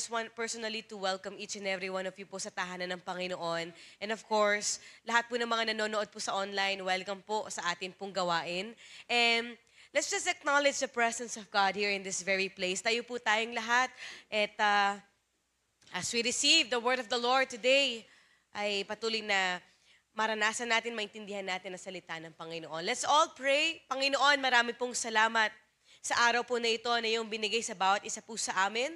just want personally to welcome each and every one of you po sa tahanan ng Panginoon. And of course, lahat po ng mga nanonood po sa online, welcome po sa atin pong gawain. And let's just acknowledge the presence of God here in this very place. Tayo po tayong lahat. At as we receive the word of the Lord today, ay patuloy na maranasan natin, maintindihan natin ang salita ng Panginoon. Let's all pray. Panginoon, marami pong salamat sa araw po na ito na iyong binigay sa bawat isa po sa amin.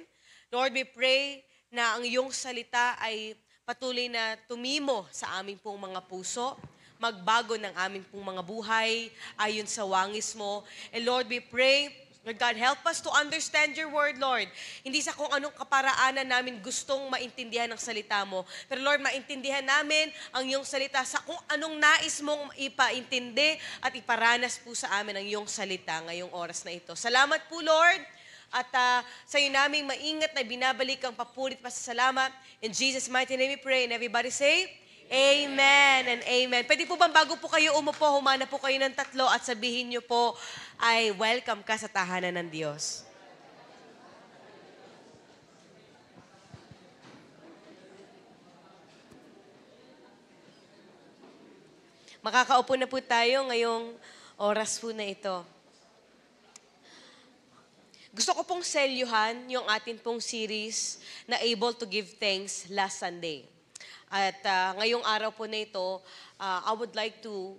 Lord, we pray na ang iyong salita ay patuloy na tumimo sa aming pong mga puso, magbago ng aming pong mga buhay ayon sa wangis mo. And Lord, we pray, Lord God, help us to understand your word, Lord. Hindi sa kung anong kaparaanan namin gustong maintindihan ang salita mo. Pero Lord, maintindihan namin ang iyong salita sa kung anong nais mong ipaintindi at iparanas po sa amin ang iyong salita ngayong oras na ito. Salamat po, Lord. At sa iyo naming maingat na binabalik ang papurit pa sa salamat. In Jesus' mighty name we pray. And everybody say, Amen and amen. Pwede po bang bago po kayo umupo, humana po kayo ng 3 at sabihin niyo po ay welcome ka sa tahanan ng Diyos. Makakaupo na po tayo ngayong oras po na ito. Gusto ko pong selyuhan yung atin pong series na Able to Give Thanks last Sunday. At ngayong araw po na ito, I would like to,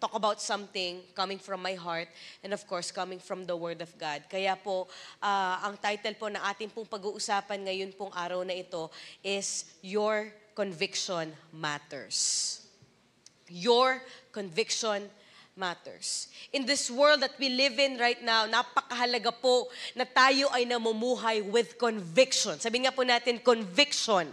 talk about something coming from my heart and of course coming from the Word of God. Kaya po, ang title po na ating pong pag-uusapan ngayon pong araw na ito is Your Conviction Matters. Your Conviction Matters. In this world that we live in right now, napakahalaga po na tayo ay namumuhay with conviction. Sabi nga po natin, conviction.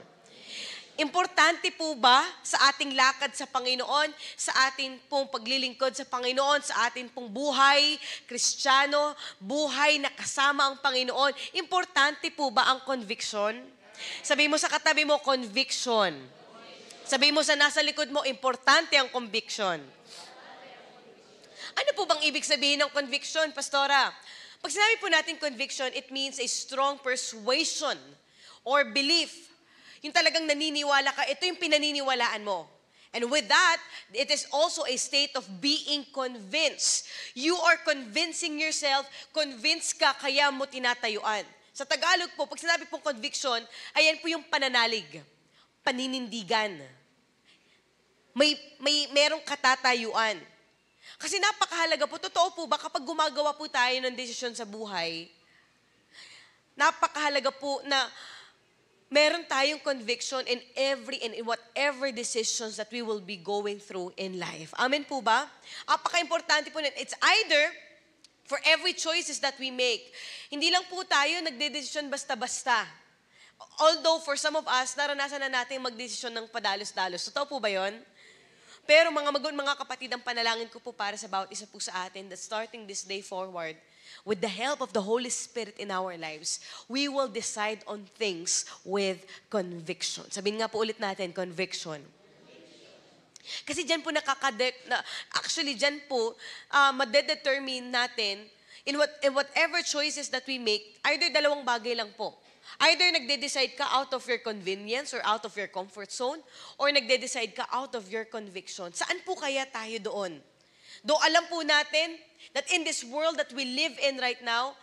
Importante po ba sa ating lakad sa Panginoon, sa ating pong paglilingkod sa Panginoon, sa ating pong buhay, Kristiyano, buhay na kasama ang Panginoon, importante po ba ang conviction? Sabi mo sa katabi mo, conviction. Sabi mo sa nasa likod mo, importante ang conviction. Ano po bang ibig sabihin ng conviction, Pastora? Pag sinabi po natin conviction, it means a strong persuasion or belief. Yung talagang naniniwala ka, ito yung pinaniniwalaan mo. And with that, it is also a state of being convinced. You are convincing yourself, convinced ka, kaya mo tinatayuan. Sa Tagalog po, pag sinabi pong conviction, ayan po yung pananalig, paninindigan. Merong katatayuan. Kasi napakahalaga po, totoo po ba, kapag gumagawa po tayo ng desisyon sa buhay, napakahalaga po na meron tayong conviction in whatever decisions that we will be going through in life. Amen po ba? Apaka-importante po nun. It's either for every choices that we make. Hindi lang po tayo nagdedesisyon basta-basta. Although for some of us, naranasan na natin magdesisyon ng padalos-dalos. Totoo po ba yon? Pero mga kapatid, ang panalangin ko po para sa bawat isa po sa atin that starting this day forward, with the help of the Holy Spirit in our lives, we will decide on things with conviction. Sabihin nga po ulit natin, conviction. Kasi dyan po actually dyan po, madedetermine natin in whatever choices that we make, either dalawang bagay lang po. Either nagde-decide ka out of your convenience or out of your comfort zone, or nagde-decide ka out of your conviction. Saan po kaya tayo doon? Though alam po natin that in this world that we live in right now,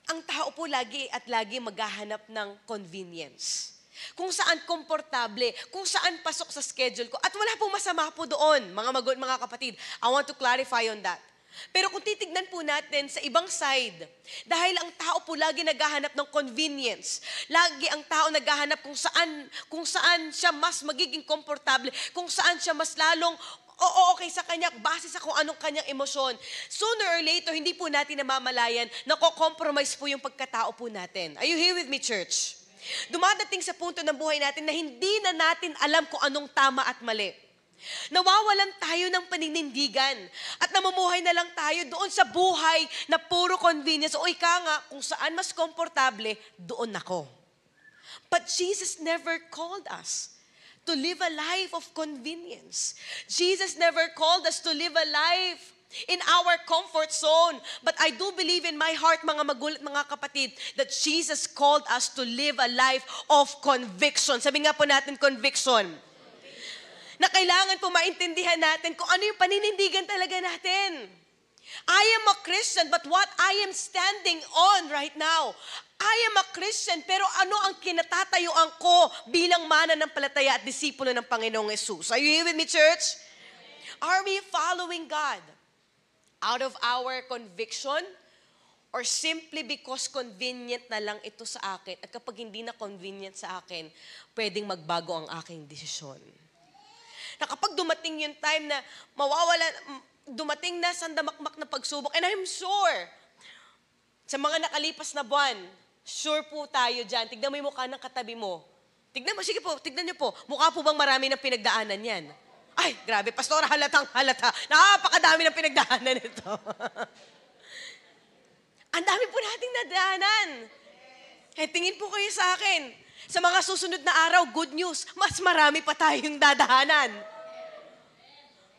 ang tao po lagi at lagi maghahanap ng convenience. Kung saan komportable, kung saan pasok sa schedule ko. At wala pong masama po doon, mga kapatid. I want to clarify on that. Pero kung titignan po natin sa ibang side, dahil ang tao po lagi naghahanap ng convenience, lagi ang tao naghahanap kung saan siya mas magiging komportable, kung saan siya mas lalong okay sa kanya, base sa kung anong kanyang emosyon. Sooner or later, hindi po natin namamalayan, nako-compromise po yung pagkatao po natin. Are you here with me, church? Dumadating sa punto ng buhay natin na hindi na natin alam kung anong tama at mali. Nawawalan tayo ng paninindigan at namumuhay na lang tayo doon sa buhay na puro convenience. O ika nga, kung saan mas komportable, doon ako. But Jesus never called us to live a life of convenience. Jesus never called us to live a life in our comfort zone. But I do believe in my heart, mga magulat, mga kapatid, that Jesus called us to live a life of conviction. Sabi nga po natin, conviction. Na kailangan po maintindihan natin kung ano yung paninindigan talaga natin. I am a Christian, but what I am standing on right now, I am a Christian, pero ano ang kinatatayuan ko bilang mananampalataya at disipulo ng Panginoong Yesus? Are you here with me, church? Are we following God out of our conviction, or simply because convenient na lang ito sa akin, at kapag hindi na convenient sa akin, pwedeng magbago ang aking desisyon? Na kapag dumating yung time na dumating na sandamakmak na pagsubok, and I'm sure, sa mga nakalipas na buwan, sure po tayo dyan, tignan mo yung mukha ng katabi mo. Tignan mo, sige po, tignan niyo po, mukha po bang marami ng pinagdaanan yan? Ay, grabe, pastor, halatang halata. Napakadami ng pinagdaanan nito. Ang dami po nating nadaanan. Eh, tingin po kayo sa akin. Sa mga susunod na araw, good news, mas marami pa tayong dadahanan.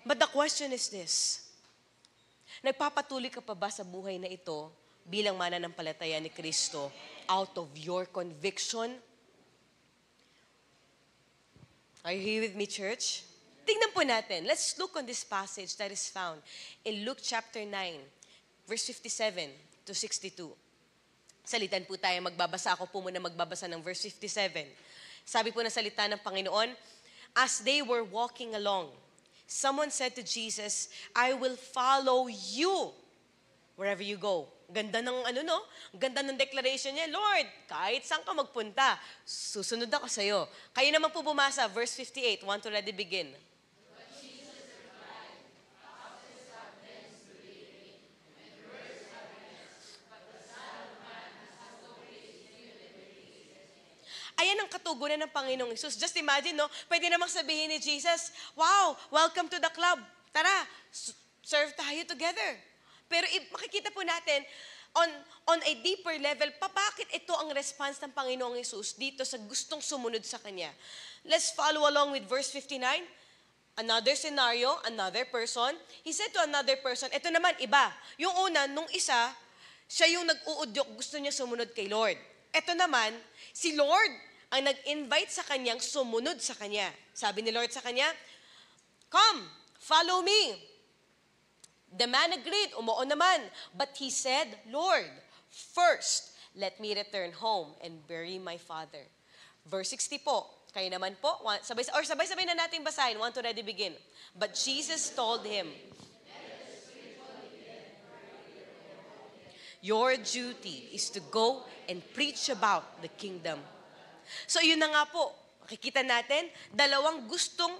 But the question is this. Nagpapatuloy ka pa ba sa buhay na ito bilang mananampalataya ni Kristo out of your conviction? Are you here with me, church? Tingnan po natin. Let's look on this passage that is found in Luke chapter 9, verse 57 to 62. Salitan po tayo, magbabasa. Ako po muna magbabasa ng verse 57. Sabi po ng salita ng Panginoon, as they were walking along, someone said to Jesus, I will follow you wherever you go. Ganda ng Ganda ng declaration niya, Lord, kahit saan ka magpunta, susunod ako sa iyo. Kayo naman po bumasa, verse 58, want to already begin. Ayan ang katugunan ng Panginoong Hesus. Just imagine, no? Pwede namang sabihin ni Jesus, wow, welcome to the club. Tara, serve tayo together. Pero makikita po natin, on a deeper level, bakit ito ang response ng Panginoong Hesus dito sa gustong sumunod sa Kanya? Let's follow along with verse 59. Another scenario, another person. He said to another person, ito naman iba. Yung una, nung isa, siya yung nag-uudyok, gusto niya sumunod kay Lord. Ito naman, si Lord ang nag-invite sa kanyang sumunod sa Kanya. Sabi ni Lord sa kanya, come, follow me. The man agreed, umuo naman. But he said, Lord, first, let me return home and bury my father. Verse 60 po, kayo naman po, sabay-sabay na natin basahin, want to already begin. But Jesus told him, your duty is to go and preach about the kingdom. So yun na nga po, makikita natin, dalawang gustong,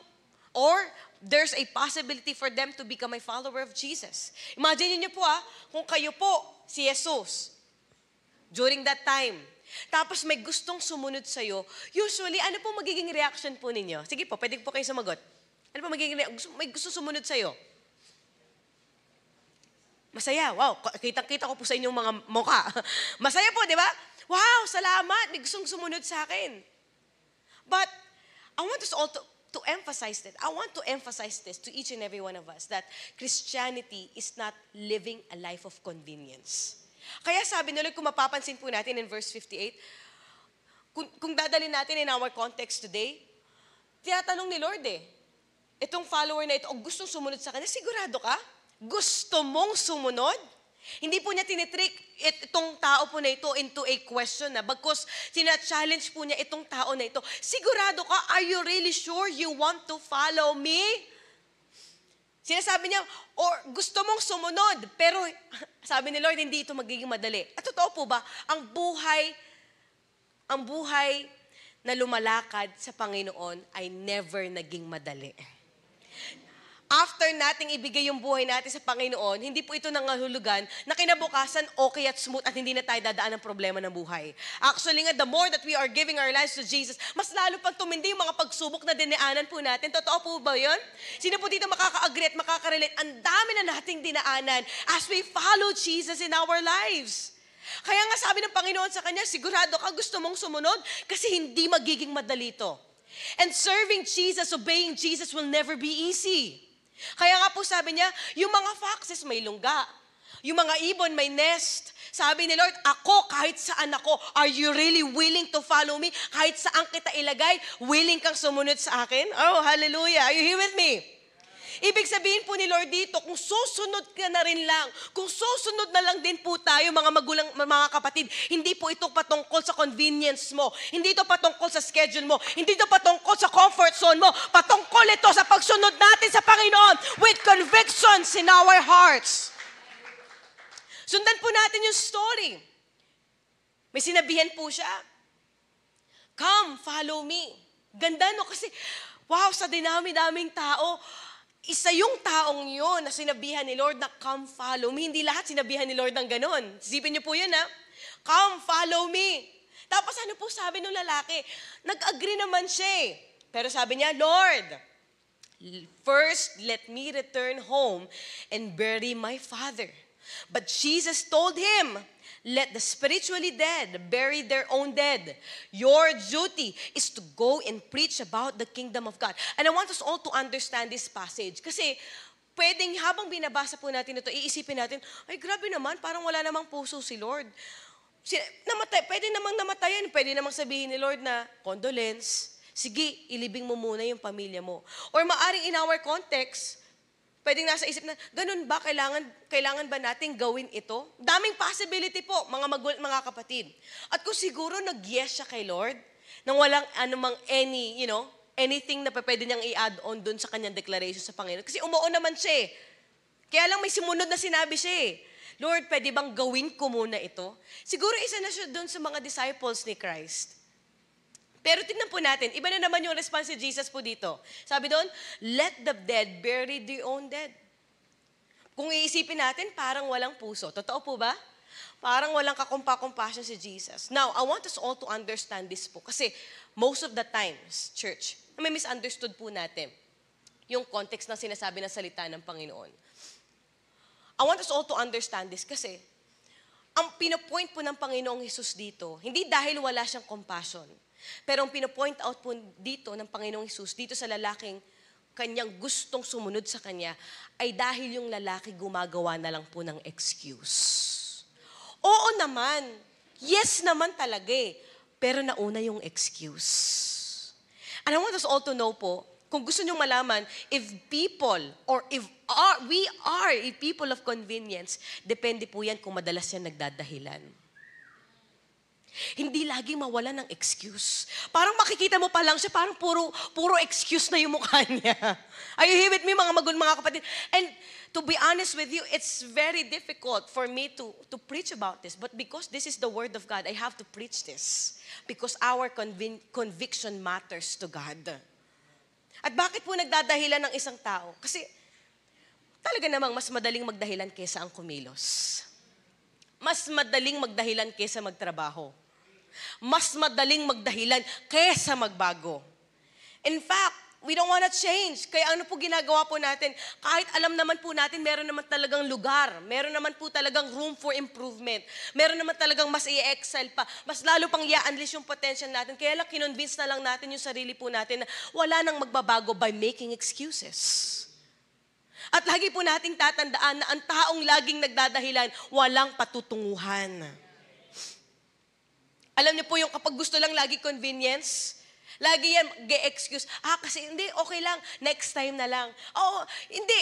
or there's a possibility for them to become a follower of Jesus. Imagine niyo po kung kayo po si Jesus during that time. Tapos may gustong sumunod sa'yo, usually, ano po magiging reaction po ninyo? Sige po, pwede po kayo sumagot. Ano po magiging reaction? May gusto sumunod sa'yo. Masaya, wow, kitang-kita ko po sa inyong mga mukha. Masaya po, di ba? Wow, salamat, may gustong sumunod sa akin. But, I want us all to emphasize that. I want to emphasize this to each and every one of us, that Christianity is not living a life of convenience. Kaya sabi nila, kung mapapansin po natin in verse 58, kung dadalhin natin in our context today, tinatanong ni Lord itong follower na ito, o gustong sumunod sa Kanya, sigurado ka? Gusto mong sumunod? Hindi po niya tinitrick itong tao po na ito into a question bagkus tina-challenge po niya itong tao na ito. Sigurado ka, are you really sure you want to follow me? Sinasabi niya, or gusto mong sumunod, pero sabi ni Lord, hindi ito magiging madali. At totoo po ba, ang buhay na lumalakad sa Panginoon ay never naging madali. After nating ibigay yung buhay natin sa Panginoon, hindi po ito nangahulugan na kinabukasan okay at smooth at hindi na tayo dadaan ng problema ng buhay. Actually nga, the more that we are giving our lives to Jesus, mas lalo pang tumindi yung mga pagsubok na dinaanan po natin. Totoo po ba yun? Sino po dito makaka-agree at makaka-relate? Ang dami na nating dinaanan as we follow Jesus in our lives. Kaya nga sabi ng Panginoon sa Kanya, sigurado ka gusto mong sumunod kasi hindi magiging madali ito. And serving Jesus, obeying Jesus will never be easy. Kaya nga po sabi niya, yung mga foxes may lungga. Yung mga ibon may nest. Sabi ni Lord, ako kahit saan ako, are you really willing to follow me? Kahit saan kita ilagay, willing kang sumunod sa akin? Oh, hallelujah. Are you here with me? Ibig sabihin po ni Lord dito, kung susunod ka na rin lang, kung susunod na lang din po tayo, mga magulang, mga kapatid, hindi po ito patungkol sa convenience mo, hindi ito patungkol sa schedule mo, hindi ito patungkol sa comfort zone mo, patungkol ito sa pagsunod natin sa Panginoon with convictions in our hearts. Sundan po natin yung story. May sinabihan po siya, come, follow me. Ganda no, kasi wow, sa dinami-daming tao, isa yung taong yun na sinabihan ni Lord na come follow me. Hindi lahat sinabihan ni Lord ng ganun. Isipin niyo po yun ha. Come follow me. Tapos ano po sabi ng lalaki? Nag-agree naman siya. Pero sabi niya, Lord, first let me return home and bury my father. But Jesus told him, let the spiritually dead bury their own dead. Your duty is to go and preach about the kingdom of God. And I want us all to understand this passage. Kasi pwedeng habang binabasa po natin ito, iisipin natin, ay grabe naman, parang wala namang puso si Lord. Pwede namang namatayan, pwede namang sabihin ni Lord na, condolence, sige, ilibing mo muna yung pamilya mo. Or maaring in our context, pwedeng nasa isip na, ganun ba, kailangan ba nating gawin ito? Daming possibility po, mga kapatid. At kung siguro nag-yes siya kay Lord, nang walang anumang anything na pwede niyang i-add on dun sa kanyang declaration sa Panginoon. Kasi umuo naman siya eh. Kaya lang may simunod na sinabi siya eh. Lord, pwede bang gawin ko muna ito? Siguro isa na siya dun sa mga disciples ni Christ. Pero tingnan po natin, iba na naman yung response ni Jesus po dito. Sabi doon, let the dead bury their own dead. Kung iisipin natin, parang walang puso. Totoo po ba? Parang walang kakumpa-compassion si Jesus. Now, I want us all to understand this po. Kasi most of the times, church, may misunderstood po natin yung context ng sinasabi ng salita ng Panginoon. I want us all to understand this kasi ang pinopoint po ng Panginoong Hesus dito, hindi dahil wala siyang compassion, pero ang pinopoint out po dito ng Panginoong Hesus, dito sa lalaking kanyang gustong sumunod sa kanya, ay dahil yung lalaki gumagawa na lang po ng excuse. Oo naman, yes naman talaga eh, pero nauna yung excuse. And I want us all to know po, kung gusto nyong malaman, if people, or if we are a people of convenience, depende po yan kung madalas yan nagdadahilan. Hindi lagi mawala ng excuse. Parang makikita mo pa lang siya, parang puro excuse na yung mukha niya. Are you here with me, mga kapatid? And to be honest with you, it's very difficult for me to preach about this. But because this is the Word of God, I have to preach this. Because our conviction matters to God. At bakit po nagdadahilan ng isang tao? Kasi talaga namang mas madaling magdahilan kesa ang kumilos. Mas madaling magdahilan kesa magtrabaho. Mas madaling magdahilan kesa magbago. In fact, we don't want to change. Kaya ano po ginagawa po natin? Kahit alam naman po natin, meron naman talagang lugar. Meron naman po talagang room for improvement. Meron naman talagang mas i-excel pa. Mas lalo pang i-unleash yung potential natin. Kaya lang kinonvince na lang natin yung sarili po natin na wala nang magbabago by making excuses. At lagi po nating tatandaan na ang taong laging nagdadahilan, walang patutunguhan. Alam niyo po yung kapag gusto lang lagi convenience, lagi yan ge-excuse. Kasi hindi, okay lang, next time na lang. Hindi,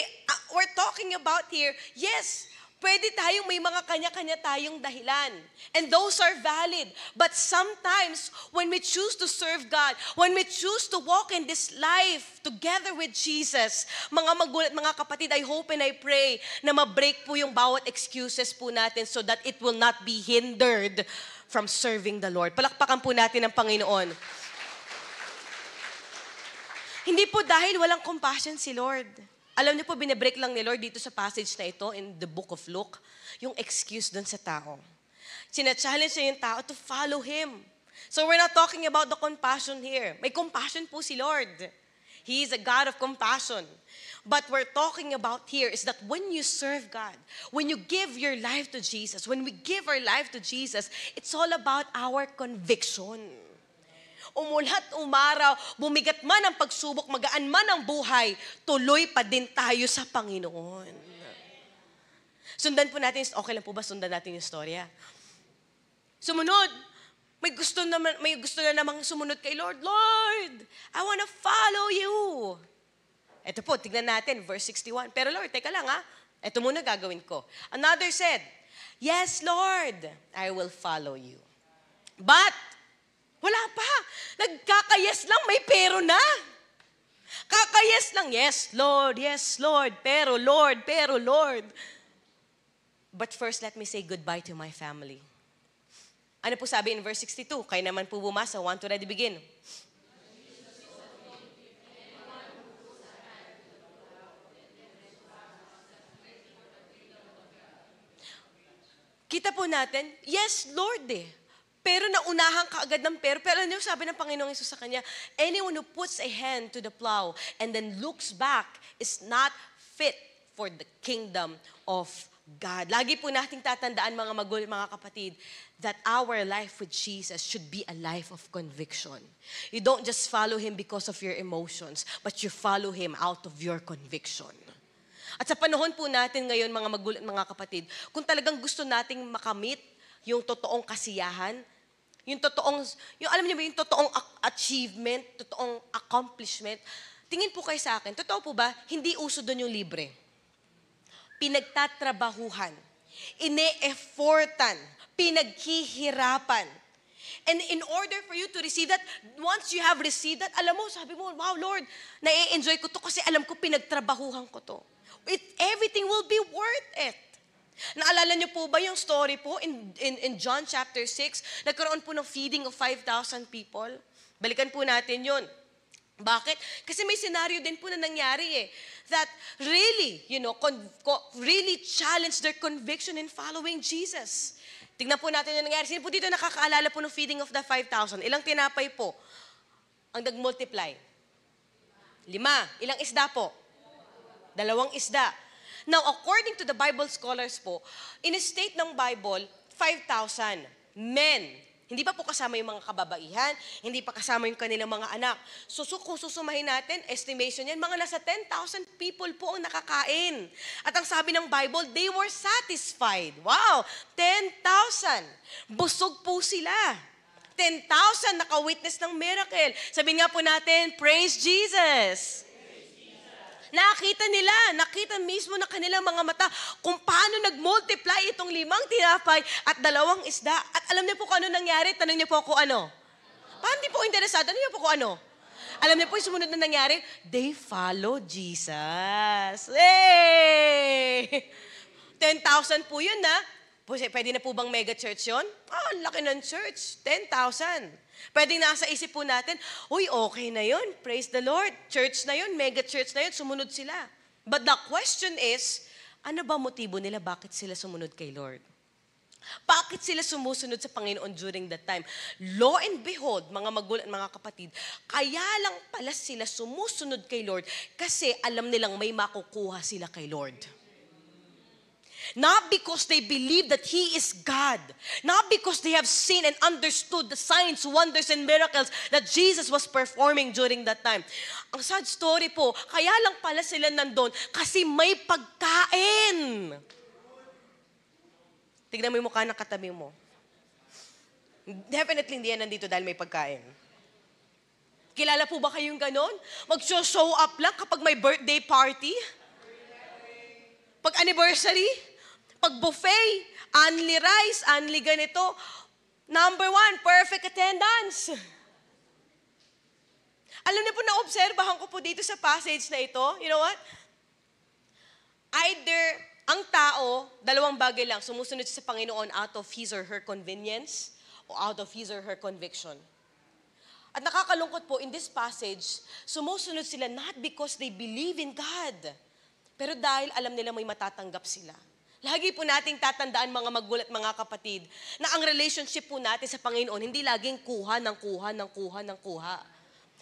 we're talking about here, yes, pwede tayong may mga kanya-kanya tayong dahilan. And those are valid. But sometimes, when we choose to serve God, when we choose to walk in this life together with Jesus, mga magulat, mga kapatid, I hope and I pray na ma-break po yung bawat excuses po natin so that it will not be hindered from serving the Lord. Palakpakan po natin ang Panginoon. Hindi po dahil walang compassion si Lord. Alam niyo po, binibreak lang ni Lord dito sa passage na ito in the book of Luke, yung excuse dun sa tao. Sina-challenge niya yung tao to follow Him. So we're not talking about the compassion here. May compassion po si Lord. He is a God of compassion. But we're talking about here is that when you serve God, when you give your life to Jesus, when we give our life to Jesus, it's all about our conviction. umulat, umaraw, bumigat man ang pagsubok, magaan man ang buhay, tuloy pa din tayo sa Panginoon. Sundan po natin, okay lang po ba sundan natin yung storya? Sumunod. May gusto na namang sumunod kay Lord. Lord, I wanna follow you. Ito po, tignan natin, verse 61. Pero Lord, teka lang ha. Ito muna gagawin ko. Another said, yes, Lord, I will follow you. But, wala pa. Nagkakayes lang, may pero na. Kakayes lang, yes, Lord, pero Lord. But first, let me say goodbye to my family. Ano po sabi in verse 62? Kayo naman po bumasa, 1 to ready begin. Kita po natin, yes, Lord Pero naunahan ka agad ng pero. Pero ano sabi ng Panginoong Hesus sa kanya? Anyone who puts a hand to the plow and then looks back is not fit for the kingdom of God. Lagi po nating tatandaan mga kapatid, that our life with Jesus should be a life of conviction. You don't just follow Him because of your emotions, but you follow Him out of your conviction. At sa panahon po natin ngayon, mga kapatid, kung talagang gusto nating makamit yung totoong kasiyahan, yung alam niyo ba, yung totoong achievement, totoong accomplishment, tingin po kayo sa akin, totoo po ba, hindi uso doon yung libre. Pinagtatrabahuhan, ine-effortan, pinaghihirapan. And in order for you to receive that, once you have received that, alam mo, sabi mo, wow, Lord, na-enjoy ko to kasi alam ko pinagtrabahuhan ko to. Everything will be worth it. Naalala niyo po ba yung story po in John chapter 6? Nagkaroon po ng feeding of 5,000 people. Balikan po natin yun. Bakit? Kasi may scenario din po na nangyari that really, really challenged their conviction in following Jesus. Tignan po natin yung nangyari. Sino po dito nakakaalala po ng feeding of the 5,000? Ilang tinapay po ang nag-multiply? 5. Ilang isda po? 2 isda. Now, according to the Bible scholars po, in a state ng Bible, 5,000 men. Hindi pa po kasama yung mga kababaihan, hindi pa kasama yung kanilang mga anak. So kung susumahin natin, estimation yan, mga nasa 10,000 people po ang nakakain. At ang sabi ng Bible, they were satisfied. Wow! 10,000. Busog po sila. 10,000 naka-witness ng miracle. Sabi nga po natin, praise Jesus. Nakita mismo na kanilang mga mata kung paano nag-multiply itong 5 tinapay at 2 isda. At alam niyo po kung ano nangyari? Tanong niyo po kung ano. Paano di po interesado? Tanong niyo po kung ano. Alam niyo po yung sumunod na nangyari? They followed Jesus. Hey! 10,000 po yun na. Pwede na po bang mega church yun? Laki ng church. 10,000. Pwedeng nasa isip po natin, uy, okay na yun. Praise the Lord. Church na yun, mega church na yun, sumunod sila. But the question is, ano ba motibo nila? Bakit sila sumunod kay Lord? Bakit sila sumusunod sa Panginoon during that time? Lo and behold, mga magulang, mga kapatid, kaya lang pala sila sumusunod kay Lord kasi alam nilang may makukuha sila kay Lord. Not because they believe that He is God. Not because they have seen and understood the signs, wonders, and miracles that Jesus was performing during that time. Ang sad story po, kaya lang pala sila nandun kasi may pagkain. Tignan mo yung mukha ng katabi mo. Definitely hindi yan nandito dahil may pagkain. Kilala po ba kayong ganon? Mag-show up lang kapag may birthday party? Pag anniversary? Pag buffet, only rice, only ganito. Number 1, perfect attendance. Alam niyo po, naobserbahan ko po dito sa passage na ito, you know what? Either ang tao, 2 bagay lang, sumusunod sa Panginoon out of his or her convenience o out of his or her conviction. At nakakalungkot po, in this passage, sumusunod sila not because they believe in God, pero dahil alam nila may matatanggap sila. Lagi po nating tatandaan mga magulat, mga kapatid, na ang relationship po natin sa Panginoon, hindi laging kuha.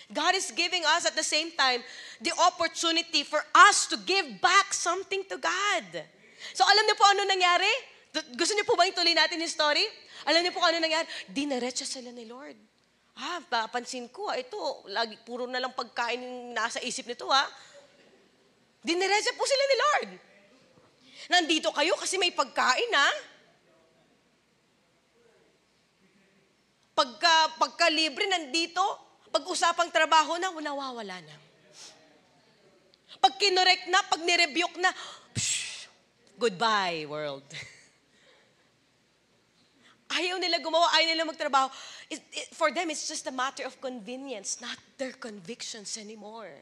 God is giving us at the same time the opportunity for us to give back something to God. So alam niyo po ano nangyari? Gusto niyo po ba ituloy natin yung story? Alam niyo po ano nangyari? Dinaretsa sila ni Lord. papansin ko, ito, lagi, puro na lang pagkain yung nasa isip nito, Diniretso po sila ni Lord. Nandito kayo kasi may pagkain, Pagka libre, nandito. Pag-usapang trabaho na, nawawala na. Pag kinorek na, pag nirebuke na, goodbye, world. Ayaw nila gumawa, ayaw nila magtrabaho. For them, it's just a matter of convenience, not their convictions anymore.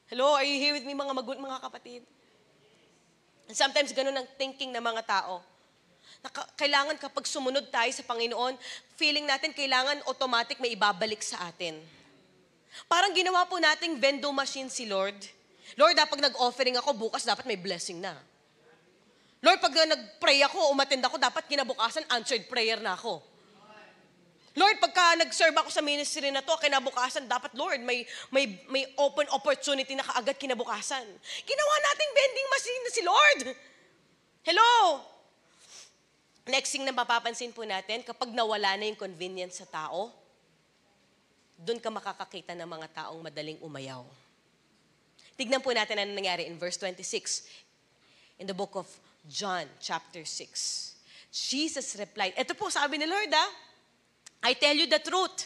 Hello, are you here with me, mga kapatid? And sometimes, ganun ang thinking ng mga tao. Kailangan kapag sumunod tayo sa Panginoon, feeling natin kailangan automatic may ibabalik sa atin. Parang ginawa po nating vending machine si Lord. Lord, dapat nag-offering ako, bukas dapat may blessing na. Lord, pag nag-pray ako, umattend ako, dapat kinabukasan, answered prayer na ako. Lord, pagka nag-serve ako sa ministry na to, kinabukasan, dapat, Lord, may open opportunity na kaagad kinabukasan. Ginawa nating vending machine na si Lord. Hello? Next thing na mapapansin po natin, kapag nawala na yung convenience sa tao, doon ka makakakita ng mga taong madaling umayaw. Tignan po natin ano nangyari in verse 26 in the book of John chapter 6. Jesus replied, ito po sabi ni Lord, I tell you the truth.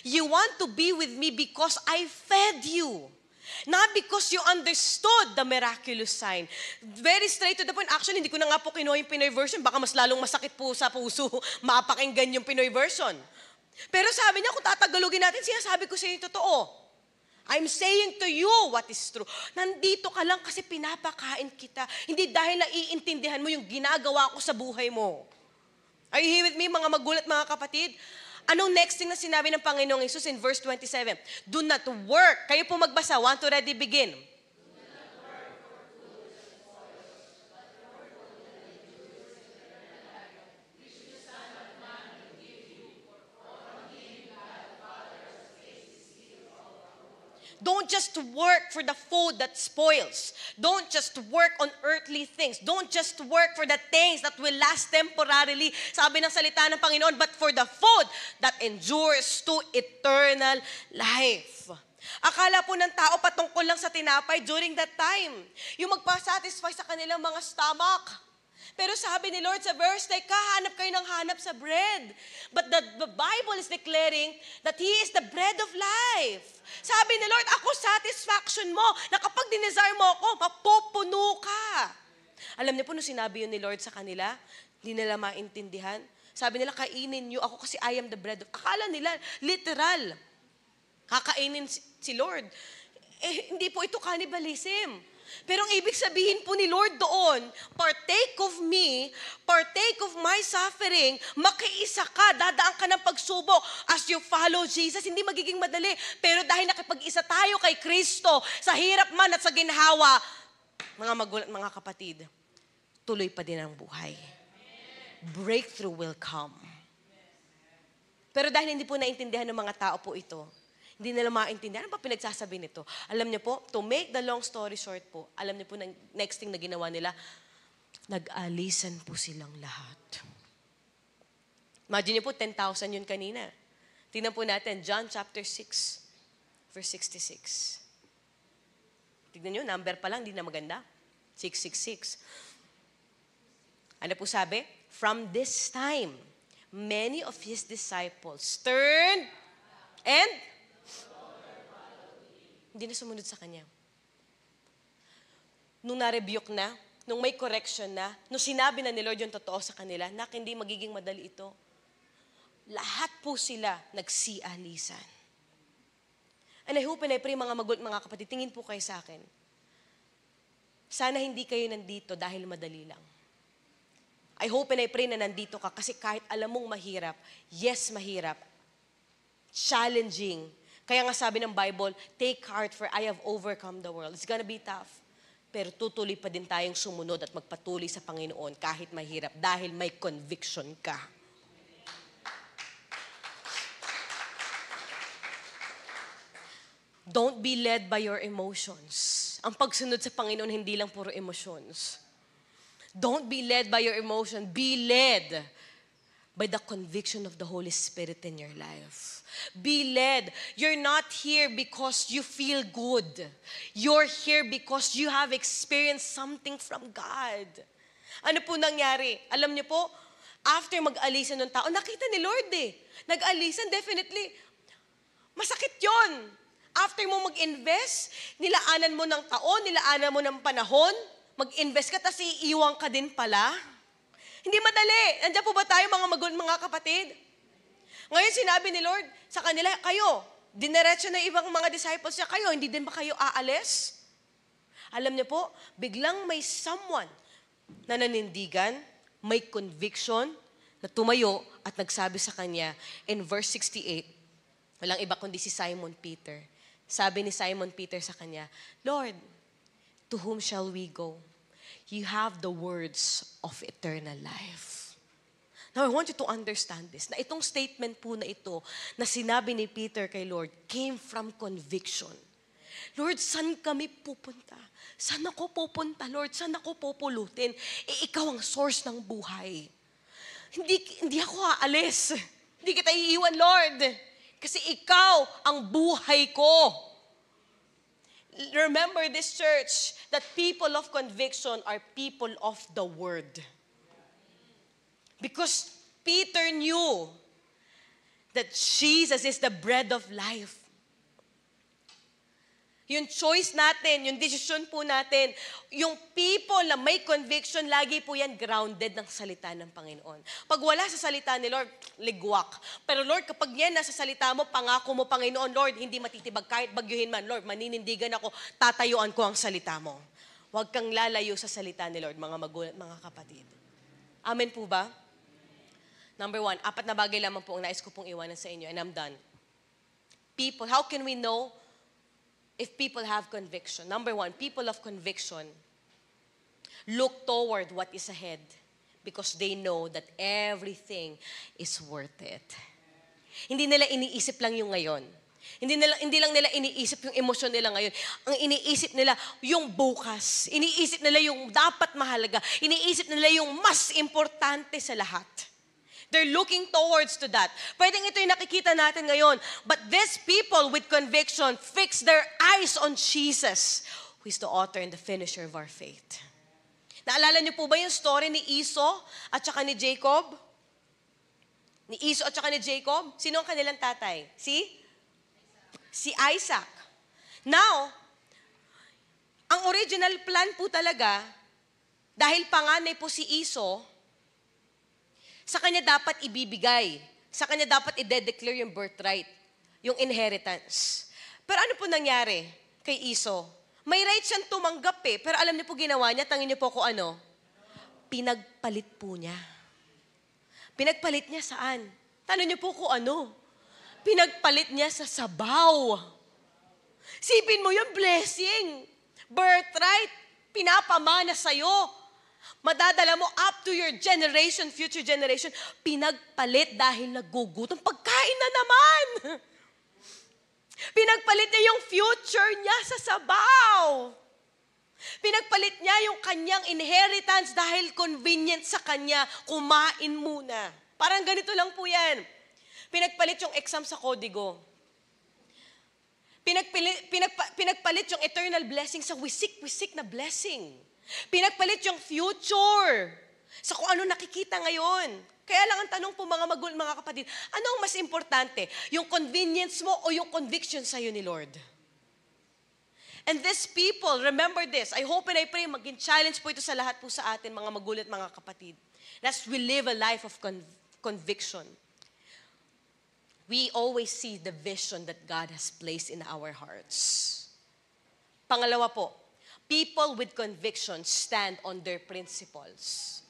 You want to be with me because I fed you. Not because you understood the miraculous sign. Very straight to the point. Actually, hindi ko na nga po kinuha yung Pinoy version. Baka mas lalong masakit po sa puso mapakinggan yung Pinoy version. Pero sabi niya, kung tatagalogin natin, sinasabi ko sa iyo yung totoo. I'm saying to you what is true. Nandito ka lang kasi pinapakain kita. Hindi dahil naiintindihan mo yung ginagawa ko sa buhay mo. Are you here with me, mga magulat, mga kapatid? Anong next thing na sinabi ng Panginoong Hesus in verse 27? Do not work. Kayo po magbasa. Want to ready begin. Don't just work for the food that spoils. Don't just work on earthly things. Don't just work for the things that will last temporarily. Sabi ng salita ng Panginoon, but for the food that endures to eternal life. Akala po ng tao patungkol lang sa tinapay during that time. Yung magpasatisfy sa kanilang mga stomach. Pero sabi ni Lord sa verse, hanap kayo ng hanap sa bread. But the Bible is declaring that He is the bread of life. Sabi ni Lord, ako satisfaction mo, na kapag dinesire mo ako, mapupuno ka. Alam niyo po, nung sinabi yun ni Lord sa kanila, hindi nila maintindihan. Sabi nila, kainin niyo ako kasi I am the bread of... Akala nila, literal, kakainin si Lord. Hindi po ito cannibalism. Pero ang ibig sabihin po ni Lord doon, partake of me, partake of my suffering, makiisa ka, dadaan ka ng pagsubok as you follow Jesus. Hindi magiging madali. Pero dahil nakipag-isa tayo kay Kristo, sa hirap man at sa ginhawa, mga magulat, mga kapatid, tuloy pa din ang buhay. Breakthrough will come. Pero dahil hindi po naintindihan ng mga tao po ito, hindi nila maintindihan. Ano ba pinagsasabi nito? Alam niyo po, to make the long story short po, alam niyo po, next thing na ginawa nila, nag-alisan po silang lahat. Imagine niyo po, 10,000 yun kanina. Tingnan po natin, John chapter 6, verse 66. Tignan niyo, number pa lang, hindi na maganda. 666. Ano po sabi? From this time, many of His disciples turned and hindi na sumunod sa Kanya. Nung na-rebuke na, nung may correction na, nung sinabi na ni Lord yung totoo sa kanila, hindi magiging madali ito. Lahat po sila nagsialisan. And I hope and I pray, mga magulat, mga kapatid, tingin po kayo sa akin. Sana hindi kayo nandito dahil madali lang. I hope and I pray na nandito ka kasi kahit alam mong mahirap, yes, mahirap, challenging. Kaya nga sabi ng Bible, take heart for I have overcome the world. It's gonna be tough. Pero tutuloy pa din tayong sumunod at magpatuloy sa Panginoon kahit mahirap dahil may conviction ka. Don't be led by your emotions. Ang pagsunod sa Panginoon, hindi lang puro emotions. Don't be led by your emotion. Be led by the conviction of the Holy Spirit in your life. Be led. You're not here because you feel good. You're here because you have experienced something from God. Ano po nangyari? Alam niyo po, after mag-alisan ng tao, nakita ni Lord Nag-alisan, definitely. Masakit yon. After mo mag-invest, nilaanan mo ng taon, nilaanan mo ng panahon, mag-invest ka, tapos iiwan ka din pala. Hindi madali. Nandiyan po ba tayo mga kapatid? Ngayon sinabi ni Lord sa kanila, kayo, dinerecho na ibang mga disciples niya, kayo, hindi din ba kayo aalis? Alam niyo po, biglang may someone na nanindigan, may conviction, na tumayo at nagsabi sa kanya, in verse 68, walang iba kundi si Simon Peter. Sabi ni Simon Peter sa kanya, Lord, to whom shall we go? You have the words of eternal life. Now, I want you to understand this, na itong statement po na ito, na sinabi ni Peter kay Lord, came from conviction. Lord, saan kami pupunta? Saan ako pupunta, Lord? Saan ako pupulutin? Ikaw ang source ng buhay. Hindi ako aalis. Hindi kita iiwan, Lord. Kasi ikaw ang buhay ko. Remember this church, that people of conviction are people of the word. Because Peter knew that Jesus is the bread of life. Yung choice natin, yung decision po natin, yung people na may conviction, lagi po yan grounded ng salita ng Panginoon. Pag wala sa salita ni Lord, ligwak. Pero Lord, kapag yan nasa salita mo, pangako mo, Panginoon, Lord, hindi matitibag kahit bagyuhin man. Lord, maninindigan ako, tatayuan ko ang salita mo. Huwag kang lalayo sa salita ni Lord, mga kapatid. Amen po ba? Number 1, 4 na bagay lamang po ang nais ko pong iwanan sa inyo, and I'm done. People, how can we know if people have conviction? Number 1, people of conviction look toward what is ahead because they know that everything is worth it. Hindi nila iniisip lang yung ngayon. Hindi lang nila iniisip yung emosyon nila ngayon. Ang iniisip nila yung bukas. Iniisip nila yung dapat mahalaga. Iniisip nila yung mas importante sa lahat. They're looking towards to that. Pwedeng ito yung nakikita natin ngayon. But these people with conviction fix their eyes on Jesus, who is the author and the finisher of our faith. Naalala niyo po ba yung story ni Esau at saka ni Jacob? Ni Esau at saka ni Jacob? Sino ang kanilang tatay? Si Isaac. Now, ang original plan po talaga, dahil panganay po si Esau, sa kanya dapat ibibigay. Sa kanya dapat i-declare yung birthright, yung inheritance. Pero ano po nangyari kay Esau? May right siyang tumanggap pero alam niyo po ginawa niya, tangin niyo po kung ano? Pinagpalit po niya. Pinagpalit niya saan? Tanong niyo po kung ano? Pinagpalit niya sa sabaw. Sipin mo yung blessing, birthright, pinapamana sa'yo. Madadala mo up to your generation, future generation, pinagpalit dahil nagugutom. Pagkain na naman. Pinagpalit niya yung future niya sa sabaw. Pinagpalit niya yung kanyang inheritance dahil convenient sa kanya, kumain muna. Parang ganito lang po yan. Pinagpalit yung exam sa kodigo. Pinagpalit yung eternal blessing sa wisik-wisik na blessing. Pinagpalit yung future sa kung ano nakikita ngayon. Kaya lang ang tanong po mga kapatid, ano ang mas importante? Yung convenience mo o yung conviction sa'yo ni Lord? And these people, remember this, I hope and I pray, maging challenge po ito sa lahat po sa atin, mga magulat, mga kapatid. As we live a life of conviction, we always see the vision that God has placed in our hearts. Pangalawa po, people with conviction stand on their principles.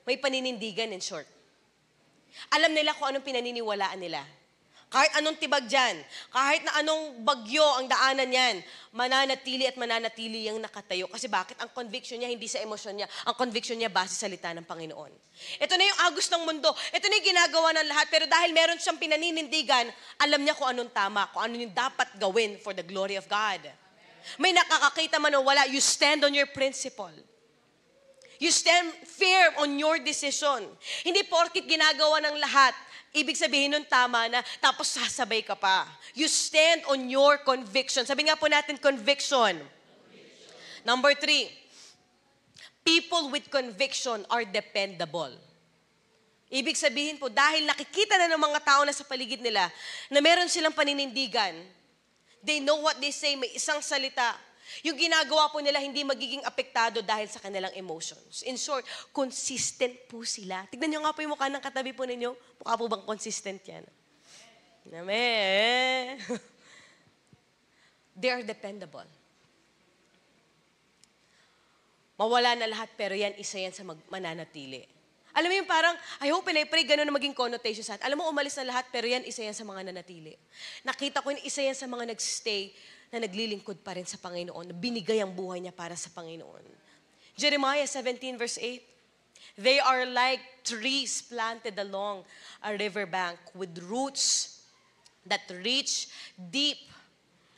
May paninindigan, in short. Alam nila kung anong pinaniniwalaan nila. Kahit anong tibag dyan, kahit na anong bagyo ang daanan yan, mananatili yung nakatayo. Kasi bakit? Ang conviction niya hindi sa emosyon niya. Ang conviction niya base sa salita ng Panginoon. Ito na yung agos ng mundo. Ito na yung ginagawa ng lahat. Pero dahil meron siyang pinaninindigan, alam niya kung anong tama, kung ano yung dapat gawin for the glory of God. May nakakakita man o wala, you stand on your principle. You stand firm on your decision. Hindi porkit ginagawa ng lahat, ibig sabihin nun tama na, tapos sasabay ka pa. You stand on your conviction. Sabi nga po natin, conviction. Number 3, people with conviction are dependable. Ibig sabihin po, dahil nakikita na ng mga tao na sa paligid nila, na meron silang paninindigan, they know what they say, may isang salita, yung ginagawa po nila hindi magiging apektado dahil sa kanilang emotions. In short, consistent po sila. Tignan nyo nga po yung mukha ng katabi po ninyo. Mukha po bang consistent yan? Amen. They are dependable. Mawala na lahat, pero yan, isa yan sa mananatili. Alam mo yung parang, I hope and I pray, gano'n na maging connotation sa atin. Alam mo, umalis na lahat, pero yan, isa yan sa mga nanatili. Nakita ko yung isa yan sa mga nagstay, na naglilingkod pa rin sa Panginoon, na binigay ang buhay niya para sa Panginoon. Jeremiah 17 verse 8, they are like trees planted along a riverbank with roots that reach deep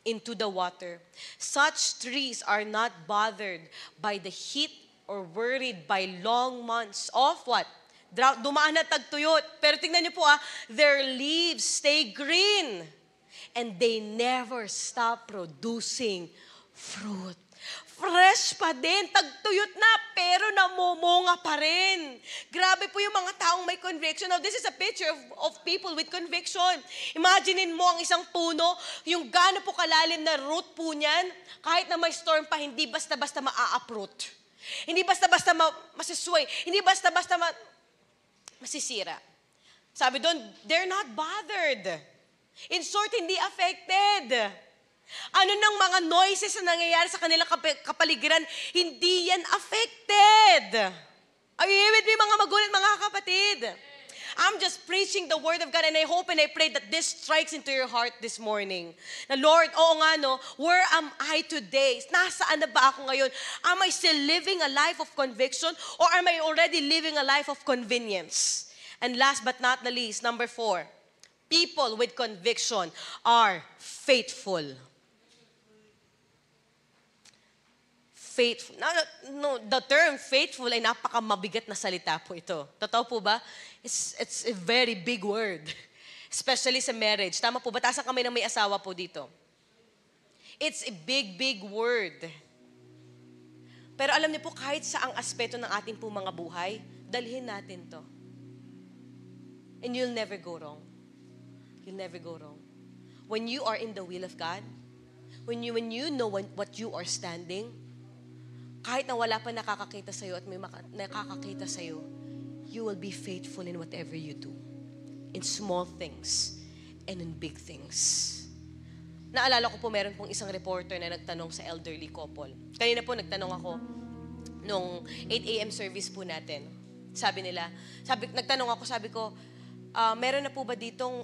into the water. Such trees are not bothered by the heat or worried by long months of what? Drought. Dumaan na tagtuyot. Pero tingnan niyo po their leaves stay green. And they never stop producing fruit. Fresh pa din, tagtuyot na, pero namumunga pa rin. Grabe po yung mga taong may conviction. Now, this is a picture of people with conviction. Imaginein mo ang isang puno, yung gaano po kalalim na root po niyan, kahit na may storm pa, hindi basta-basta maa-uproot. Hindi basta-basta masisway. Hindi basta-basta masisira. Sabi doon, they're not bothered. In short, hindi affected. Ano ng mga noises na nangyayari sa kanilang kapaligiran, hindi yan affected. Are you with me, mga magulang, mga kapatid? I'm just preaching the Word of God, and I hope and I pray that this strikes into your heart this morning. Na Lord, oo nga no, where am I today? Nasaan na ba ako ngayon? Am I still living a life of conviction, or am I already living a life of convenience? And last but not the least, number 4, people with conviction are faithful. Faithful. No, the term faithful ay napakamabigat na salita po ito. Totoo po ba? It's a very big word. Especially sa marriage. Tama po ba? Taas ang kamay ng may asawa po dito. It's a big, big word. Pero alam niyo po, kahit sa ang aspeto ng ating po mga buhay, dalhin natin to. And you'll never go wrong. You'll never go wrong. When you are in the will of God, when you know what you are standing, kahit na wala pa nakakakita sa'yo at may nakakakita sa'yo, you will be faithful in whatever you do. In small things and in big things. Naalala ko po, meron pong isang reporter na nagtanong sa elderly couple. Kanina po nagtanong ako nung 8 a.m. service po natin. Nagtanong ako, sabi ko, meron na po ba ditong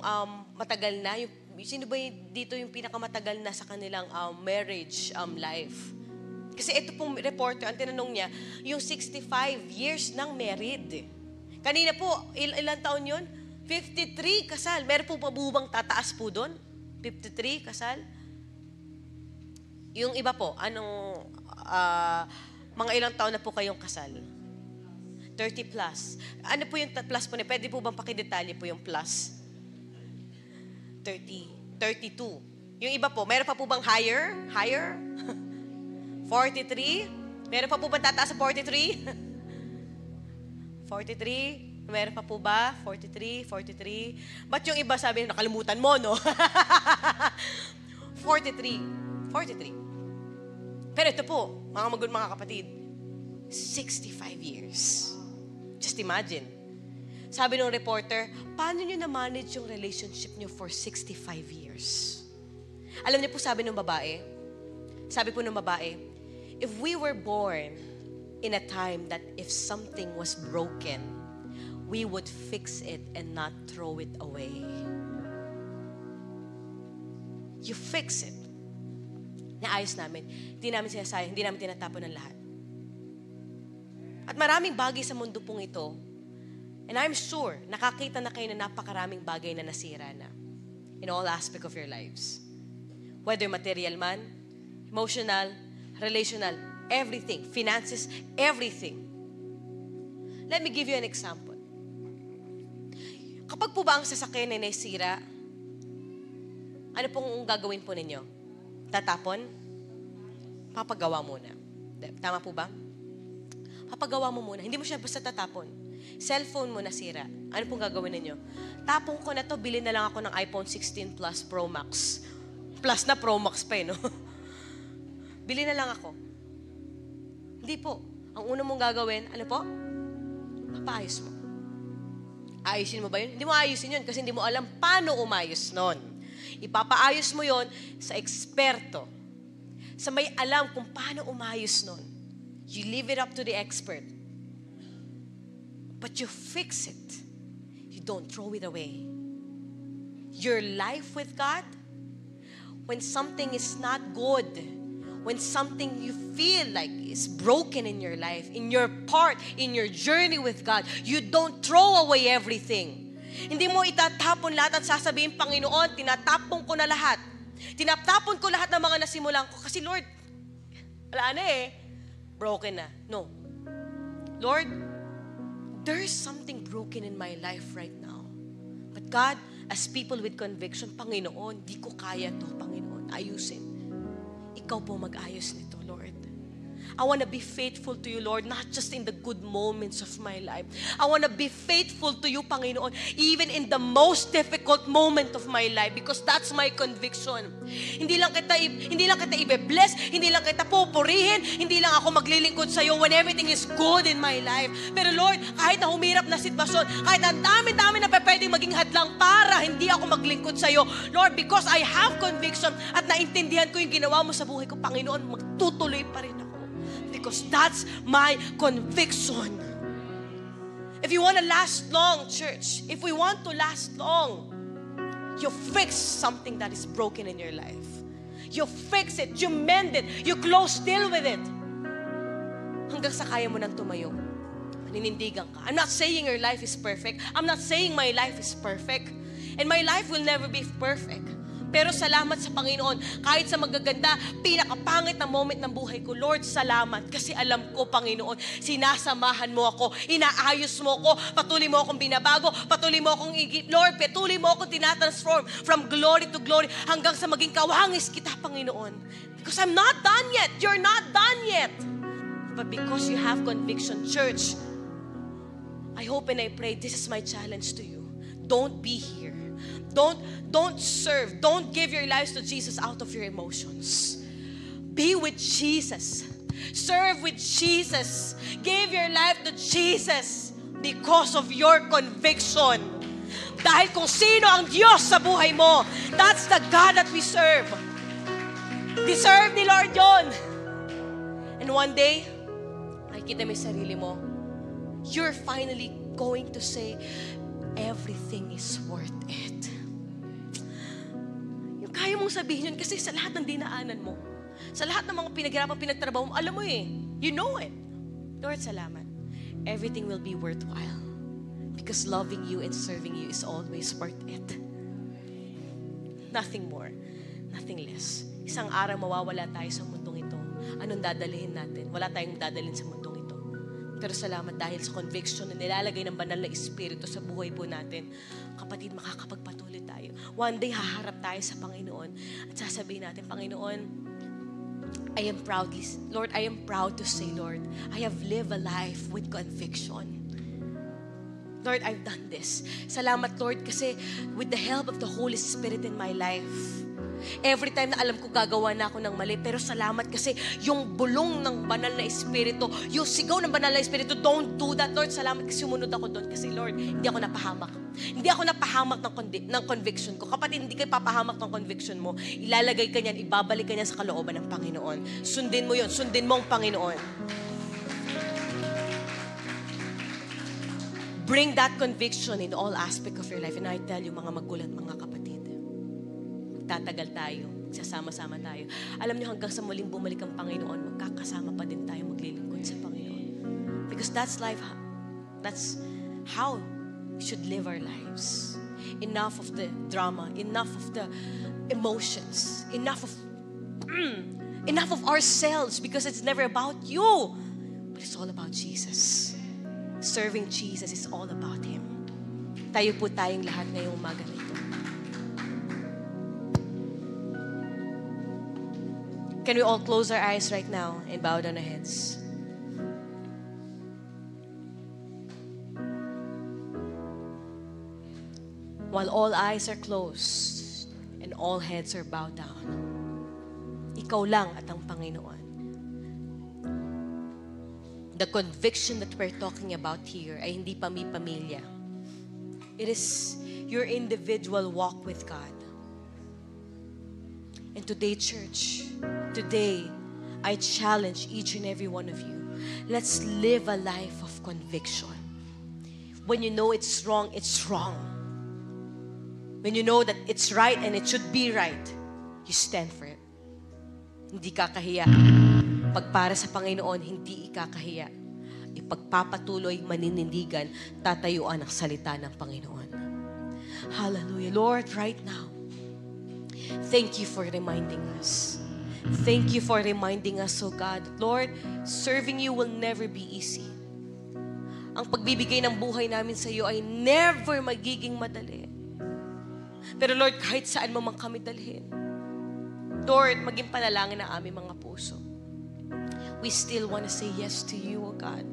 matagal na? Sino ba dito yung pinakamatagal na sa kanilang marriage life? Kasi ito pong reporter, ang tinanong niya, yung 65 years ng married. Kanina po, ilang taon yun? 53 kasal. Meron po pa bubang tataas po doon? 53 kasal? Yung iba po, mga ilang taon na po kayong kasal? 30 plus. Ano po yung plus po? Pwede po bang pakidetalye po yung plus? 30, 32. Yung iba po, meron pa po bang higher? Higher? 43? Meron pa po bang tataas sa 43? 43? Meron pa po ba? 43? 43? Ba't yung iba sabi, nakalimutan mo, no? 43. 43. Pero ito po, mga kapatid, 65 years. Just imagine. Sabi ng reporter, paano nyo na-manage yung relationship nyo for 65 years? Alam niyo po, sabi ng babae, if we were born in a time that if something was broken, we would fix it and not throw it away. You fix it. Naayos namin. Hindi namin sinasayang, hindi namin tinatapon ng lahat. At maraming bagay sa mundo pong ito, and I'm sure, nakakita na kayo na napakaraming bagay na nasira na in all aspect of your lives. Whether material man, emotional, relational, everything, finances, everything. Let me give you an example. Kapag po ba ang sasakyan ay nasira, ano pong gagawin po ninyo? Tatapon? Papagawa muna. Tama po ba? Papagawa mo muna. Hindi mo siya basta tatapon. Cellphone mo nasira. Ano pong gagawin ninyo? Tapong ko na to, bilhin na lang ako ng iPhone 16 Plus Pro Max. Plus na Pro Max pa no? Bilhin na lang ako. Hindi po. Ang una mong gagawin, ano po? Papaayos mo. Ayusin mo ba yun? Hindi mo ayusin yun kasi hindi mo alam paano umayos nun. Ipapaayos mo yun sa eksperto. Sa may alam kung paano umayos nun. You leave it up to the expert. But you fix it. You don't throw it away. Your life with God, when something is not good, when something you feel like is broken in your life, in your part, in your journey with God, you don't throw away everything. Hindi mo itatapon lahat at sasabihin, Panginoon, tinatapon ko na lahat. Tinatapon ko lahat ng mga nasimulan ko. Kasi Lord, wala na broken na. No. Lord, there's something broken in my life right now. But God, as people with conviction, Panginoon, di ko kaya to, Panginoon. Ayusin. Ikaw po mag-ayos nito, Lord. I want to be faithful to you, Lord, not just in the good moments of my life. I want to be faithful to you, Panginoon, even in the most difficult moment of my life because that's my conviction. Hindi lang kita i-bless, hindi lang kita pupurihin, hindi lang ako maglilingkod sa iyo when everything is good in my life. Pero Lord, kahit na humirap na sitwasyon, kahit ang dami-dami na pwedeng maging hadlang para hindi ako maglingkod sa iyo, Lord, because I have conviction at naintindihan ko yung ginawa mo sa buhay ko, Panginoon, magtutuloy pa rin ako. Because that's my conviction. If you want to last long, church, if we want to last long, you fix something that is broken in your life. You fix it, you mend it, you close deal with it. Hanggang sa kaya mo nang tumayo. Ninindigan ka. I'm not saying your life is perfect. I'm not saying my life is perfect. And my life will never be perfect. Pero salamat sa Panginoon, kahit sa magaganda, pinakapangit na moment ng buhay ko, Lord, salamat. Kasi alam ko, Panginoon, sinasamahan mo ako, inaayos mo ako, patuloy mo akong binabago, patuloy mo akong Lord, patuloy mo akong tinatransform from glory to glory hanggang sa maging kawangis kita, Panginoon. Because I'm not done yet. You're not done yet. But because you have conviction, church, I hope and I pray this is my challenge to you. Don't be here. Don't serve. Don't give your lives to Jesus out of your emotions. Be with Jesus. Serve with Jesus. Give your life to Jesus because of your conviction. Dahil kung sino ang Diyos sa buhay mo, that's the God that we serve. Deserve ni Lord yon. And one day, makikita mo yung sarili mo, you're finally going to say, everything is worth it. Yung kaya mong sabihin yun kasi sa lahat ng dinaanan mo, sa lahat ng mga pinaghirapan, pinagtrabaho mo, alam mo you know it. Lord, salamat. Everything will be worthwhile because loving you and serving you is always worth it. Nothing more, nothing less. Isang araw mawawala tayo sa mundong ito. Anong dadalhin natin? Wala tayong dadalhin sa mundong ito. Pero salamat dahil sa conviction na nilalagay ng banal na Espiritu sa buhay po natin. Kapatid, makakapagpatuloy tayo. One day, haharap tayo sa Panginoon at sasabihin natin, Panginoon, I am proud to say, Lord, I have lived a life with conviction. Lord, I've done this. Salamat, Lord, kasi with the help of the Holy Spirit in my life, every time na alam ko gagawa na ako ng mali, pero salamat kasi yung bulong ng banal na Espiritu, yung sigaw ng banal na Espiritu, don't do that, Lord. Salamat kasi sumunod ako doon. Kasi Lord, hindi ako napahamak. Hindi ako napahamak ng conviction ko. Kapatid, hindi kayo papahamak ng conviction mo. Ilalagay ka niyan, ibabalik ka niyan sa kalooban ng Panginoon. Sundin mo yun. Sundin mo ang Panginoon. Bring that conviction in all aspect of your life. And I tell you, mga magulang, mga kapatid, tatagal tayo, sasama-sama tayo. Alam niyo, hanggang sa muling bumalik ang Panginoon, magkakasama pa din tayo maglilingkod sa Panginoon. Because that's life. That's how we should live our lives. Enough of the drama, enough of the emotions, enough of ourselves, because it's never about you, but it's all about Jesus. serving Jesus is all about Him. Tayo po tayong lahat ngayong umaga na ito. Can we all close our eyes right now and bow down our heads? While all eyes are closed and all heads are bowed down, ikaw lang at ang Panginoon. The conviction that we're talking about here ay hindi pamilya. It is your individual walk with God. And today, church, today, I challenge each and every one of you. Let's live a life of conviction. When you know it's wrong, it's wrong. When you know that it's right and it should be right, you stand for it. Hindi kakahiya. Pag para sa Panginoon, hindi ikakahiya. Ipagpapatuloy, maninindigan, tatayuan ang salita ng Panginoon. Hallelujah. Lord, right now, thank you for reminding us. Thank you for reminding us, oh God. Lord, serving you will never be easy. Ang pagbibigay ng buhay namin sa iyo ay never magiging madali. Pero Lord, kahit saan mo man kami dalhin, Lord, maging panalangin ang aming mga puso. We still want to say yes to you, oh God.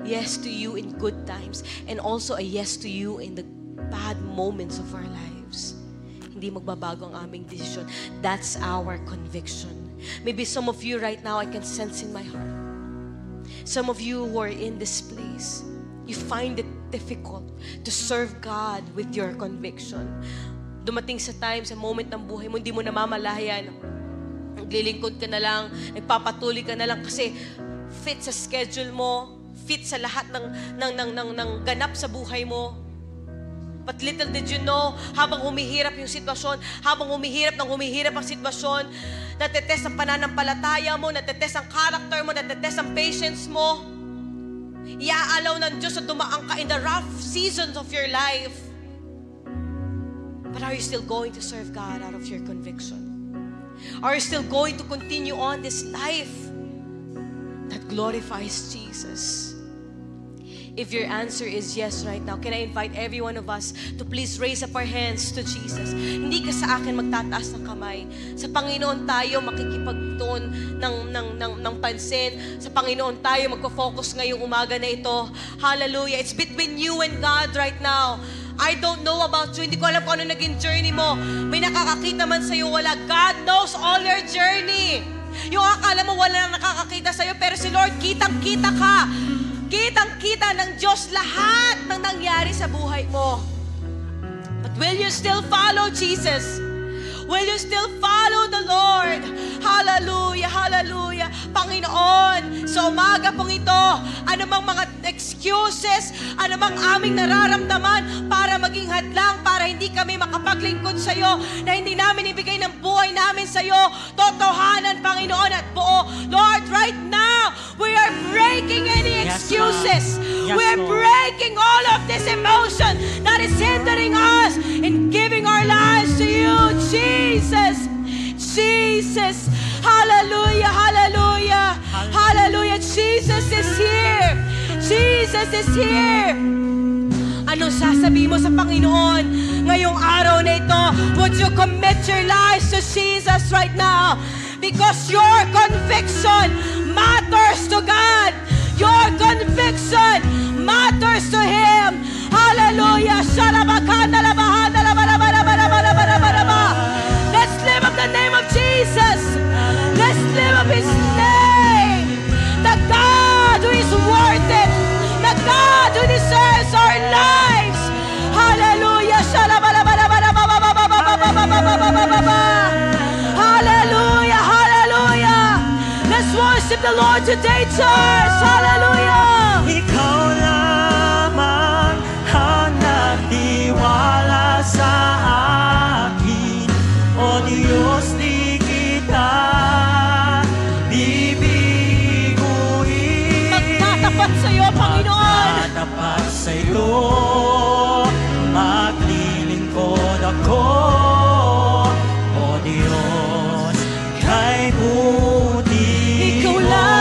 Yes to you in good times and also a yes to you in the bad moments of our lives. Hindi magbabago ang aming decision. That's our conviction. Maybe some of you right now, I can sense in my heart. Some of you who are in this place, you find it difficult to serve God with your conviction. Dumating sa time, sa moment ng buhay mo, hindi mo namamalayan. Naglilingkod ka na lang, nagpapatuloy ka na lang kasi fit sa schedule mo, fit sa lahat ng ganap sa buhay mo. But little did you know, habang humihirap yung sitwasyon, habang humihirap ang sitwasyon, natetest ang pananampalataya mo, natetest ang character mo, natetest ang patience mo. Iaalaw ng Diyos na dumaan ka in the rough seasons of your life. But are you still going to serve God out of your conviction? Are you still going to continue on this life that glorifies Jesus? If your answer is yes right now, can I invite every one of us to please raise up our hands to Jesus? Hindi ka sa akin magtataas ng kamay. Sa Panginoon tayo makikipagtuon ng pansin. Sa Panginoon tayo magpo-focus ngayong umaga na ito. Hallelujah. It's between you and God right now. I don't know about you. Hindi ko alam kung ano naging journey mo. May nakakakita man sa'yo, wala. God knows all your journey. Yung akala mo wala nang nakakakita sa'yo, pero si Lord, kitang-kita ka. Kitang-kita ng Diyos lahat ng nangyari sa buhay mo. But will you still follow Jesus? Will you still follow the Lord? Hallelujah, hallelujah. Panginoon, sa umaga pong ito, anumang mga excuses, anumang aming nararamdaman para maging hadlang, para hindi kami makapaglingkod sa iyo, na hindi namin ibigay ng buhay namin sa iyo, totohanan, Panginoon, at buo. Lord, right now, we are breaking any excuses. Yes, we are breaking all of this emotion that is hindering us in giving our lives to you, Jesus. Jesus. Hallelujah, hallelujah, hallelujah. Jesus is here. Jesus is here. Anong sasabihin mo sa Panginoon ngayong araw na ito? Would you commit your lives to Jesus right now? Because your conviction matters to God. Your conviction matters to Him. Hallelujah. Let's live up the name of Jesus. Let's live up His name. The God who is worth it. The God who deserves our lives. Hallelujah. Hallelujah. Hallelujah. Let's worship the Lord today, church. Hallelujah. Ikaw lamang ang nagtiwala sa akin, O Diyos, di kita bibiguin. Magtatapat sa iyo, Panginoon. Magtatapat sa iyo, maglilingkod ako, O Diyos, kay buti. Ikaw lamang.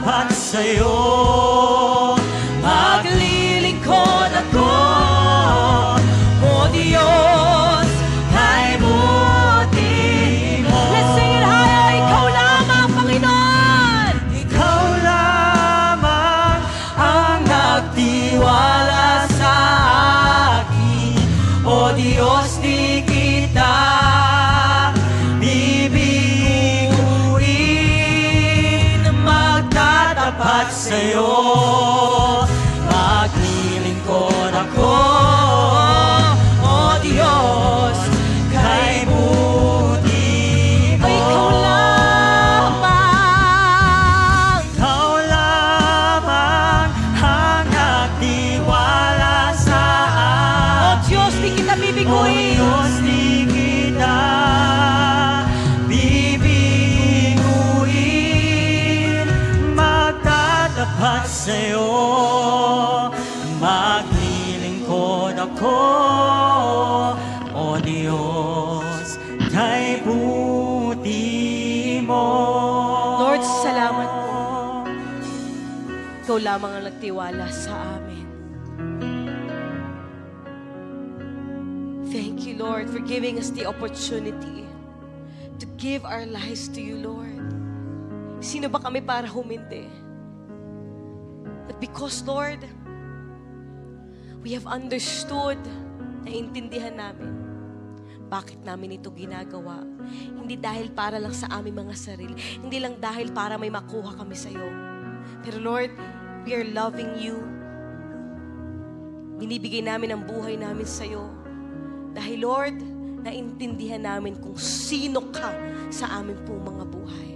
magtatapat sa'yo. Maglilingkod ako, O Diyos, kay buti mo. Let's sing it higher. Ikaw lamang, Panginoon. Ikaw lamang ang nagtiwala sa akin, O Diyos, di kita bibiguin. Magtatapat sa'yo, maglilingkod ako, O Diyos, kay buti mo. Ikaw lamang. Ikaw lamang ang nagtiwala sa O akin, Diyos, di kita O bibiguin. Diyos, di kita bibiguin. Magtatapat sa'yo, maglilingkod ako, O Diyos, kay buti mo. Lord, salamat po. Ikaw lamang ang nagtiwala sa amin. Thank you, Lord, for giving us the opportunity to give our lives to you, Lord. Sino ba kami para humindi? But because, Lord, we have understood, naiintindihan namin, bakit namin ito ginagawa. Hindi dahil para lang sa aming mga sarili. Hindi lang dahil para may makuha kami sa iyo. Pero Lord, we are loving you. Binibigay namin ang buhay namin sa iyo. Dahil Lord, naintindihan namin kung sino ka sa aming pong mga buhay.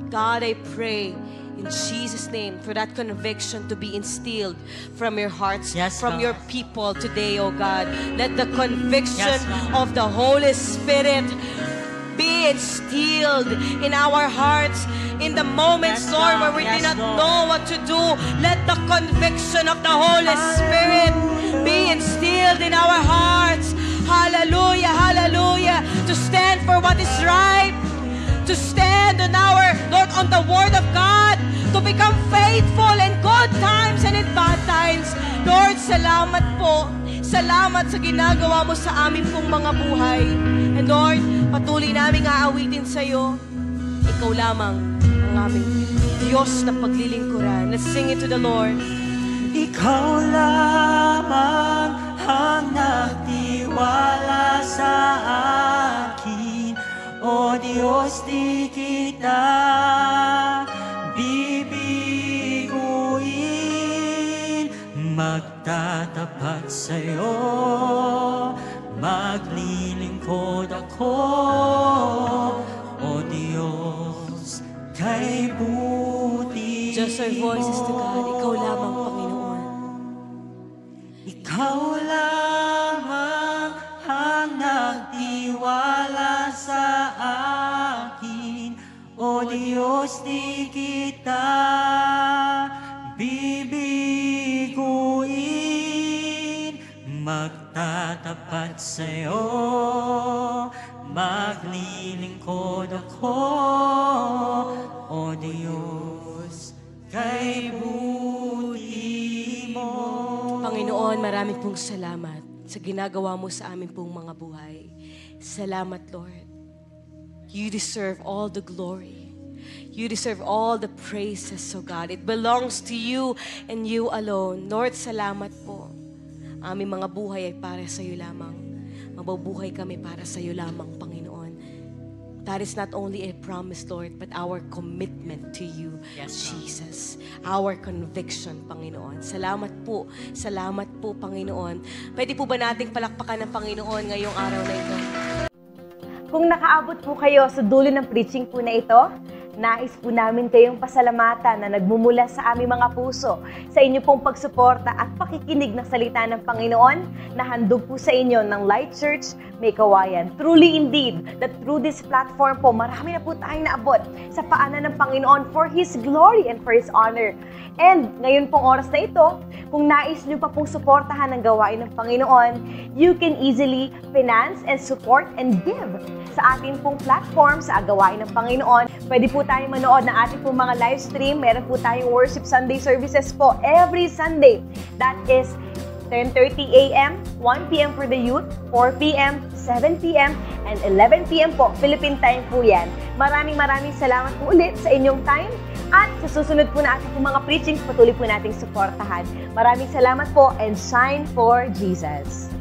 God, I pray in Jesus' name for that conviction to be instilled from your hearts, Yes, from God. your people today, oh God. Let the conviction Yes, God. of the Holy Spirit be instilled in our hearts in the moments, Yes, Lord, God. where we do Yes, not Lord. know what to do. Let the conviction of the Holy Spirit be instilled in our hearts. Hallelujah, hallelujah. To stand for what is right. To stand on our, Lord, on the Word of God. To become faithful in good times and in bad times. Lord, salamat po. Salamat sa ginagawa mo sa amin pong mga buhay. And Lord, patuloy namin aawitin sa iyo. Ikaw lamang ang aming Diyos na paglilingkuran. Let's sing it to the Lord. Ikaw lamang ang nagtiwala sa akin, O Diyos, di kita bibiguin. Magtatapat sa'yo, maglilingkod ako, O Diyos, kay buti Just our voices to God. Ikaw mo. lamang, Panginoon. Ikaw lamang ang nagtiwala sa akin, O Diyos, di kita bibiguin. Magtatapat sa'yo, maglilingkod ako, O Diyos, kay buti mo. Panginoon, marami pong salamat sa ginagawa mo sa amin pong mga buhay. Salamat, Lord. You deserve all the glory. You deserve all the praises, oh God. It belongs to you and you alone. Lord, salamat po. Aming mga buhay ay para sa iyo lamang. Mabubuhay kami para sa iyo lamang, Panginoon. That is not only a promise, Lord, but our commitment to you, Yes, God. Jesus. Our conviction, Panginoon. Salamat po, Panginoon. Pwede po ba nating palakpakan ng Panginoon ngayong araw na ito? Kung nakaabot po kayo sa dulo ng preaching po na ito, nais po namin kayong pasalamatan na nagmumula sa aming mga puso sa inyo pong pagsuporta at pakikinig ng salita ng Panginoon na handog po sa inyo ng Light Church May Kawayan. Truly indeed, that through this platform po, marami na po tayong naabot sa paanan ng Panginoon for His glory and for His honor. And ngayon pong oras na ito, kung nais nyo pa pong suportahan ang gawain ng Panginoon, you can easily finance and support and give sa ating pong platform sa gawain ng Panginoon. Pwede po tayong manood ng ating po mga live stream, meron po tayong Worship Sunday services po every Sunday. That is 10:30 a.m., 1 p.m. for the youth, 4 p.m., 7 p.m., and 11 p.m. po. Philippine time po yan. Maraming salamat po ulit sa inyong time. At sa susunod po na ating po mga preachings, patuloy po nating suportahan. Maraming salamat po and shine for Jesus.